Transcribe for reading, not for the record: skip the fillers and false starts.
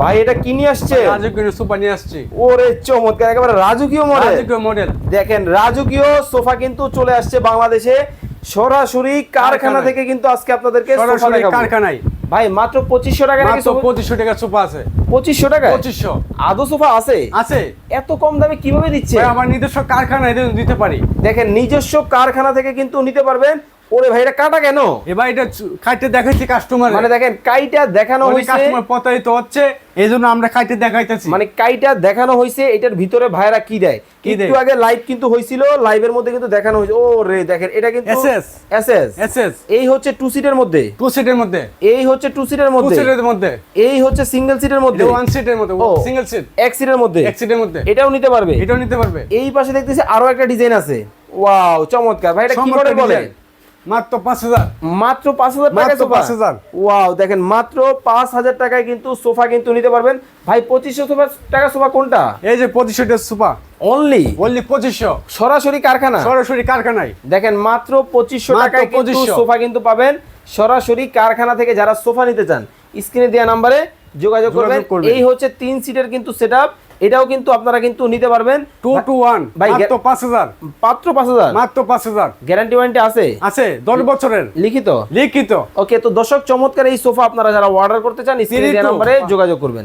ভাই এটা কি নিয়ে আসছে? রাজকীয় সোফা নিয়ে আসছি। ওরে চমৎকার, একেবারে রাজকীয় মডেল। রাজকীয় মডেল। দেখেন রাজকীয় সোফা কিন্তু চলে আসছে বাংলাদেশে, সরাসরি কারখানা থেকে কিন্তু আজকে আপনাদেরকে সোফা দেখাবো। কারখানায় ভাই মাত্র 2500 টাকা নাকি? মাত্র 2500 টাকা সোফা আছে। 2500 টাকা? 2500 আদৌ সোফা আছে? আছে। এত কম দামে কিভাবে দিচ্ছে? ভাই আমার নিজস্ব কারখানায় দিতে পারি। দেখেন নিজস্ব কারখানা থেকে কিন্তু নিতে পারবেন। ওরে ভাই এটা কাটা কেন? এবার এটা কাইটে দেখাইছি কাস্টমার, মানে দেখেন কাইটা দেখানো হইছে, কাস্টমার প্রতারিত হচ্ছে, এইজন্য আমরা কাইটে দেখাইতেছি। মানে কাইটা দেখানো হইছে। এটার ভিতরে ভাইরা কি দেয়? একটু আগে লাইভ কিন্তু হইছিল, লাইভের মধ্যে কিন্তু দেখানো হইছে। ও রে দেখেন এটা কিন্তু এসএস। এই হচ্ছে 2 সিটের মধ্যে, 2 সিটের মধ্যে, এই হচ্ছে 2 সিটের মধ্যে, 2 সিটের মধ্যে, এই হচ্ছে সিঙ্গেল সিটের মধ্যে, 1 সিটের মধ্যে, সিঙ্গেল সিট, এক সিটের মধ্যে, এক সিটের মধ্যে। এটাও নিতে পারবে, এটাও নিতে পারবে। এই পাশে দেখতেছি আরো একটা ডিজাইন আছে। ওয়াও চমৎকার ভাই, এটা কি মডেল বলে? মাত্র 5000, মাত্র 5000 টাকা সোফা। 5000। ওয়াও দেখেন মাত্র 5000 টাকায় কিন্তু সোফা কিন্তু নিতে পারবেন। ভাই 2500 টাকা সোফা কোনটা? এই যে 2500 টাকা সোফা, অনলি 2500, সরাসরি কারখানা, সরাসরি কারখানায়। দেখেন মাত্র 2500 টাকায় কিন্তু সোফা কিন্তু পাবেন সরাসরি কারখানা থেকে। যারা সোফা নিতে চান স্ক্রিনে দেওয়া নম্বরে যোগাযোগ করবেন। এই হচ্ছে 3 সিটের কিন্তু সেটআপ, এটাও কিন্তু আপনারা কিন্তু নিতে পারবেন 2 to 1 মাত্র 5000, মাত্র 5000, মাত্র 5000। গ্যারান্টি ওয়ারেন্টি আছে? আছে 10 বছরের লিখিত। লিখিত। ওকে, তো দর্শক চমৎকার এই সোফা আপনারা যারা অর্ডার করতে চান স্ক্রিনে দেওয়া নম্বরে যোগাযোগ করবেন।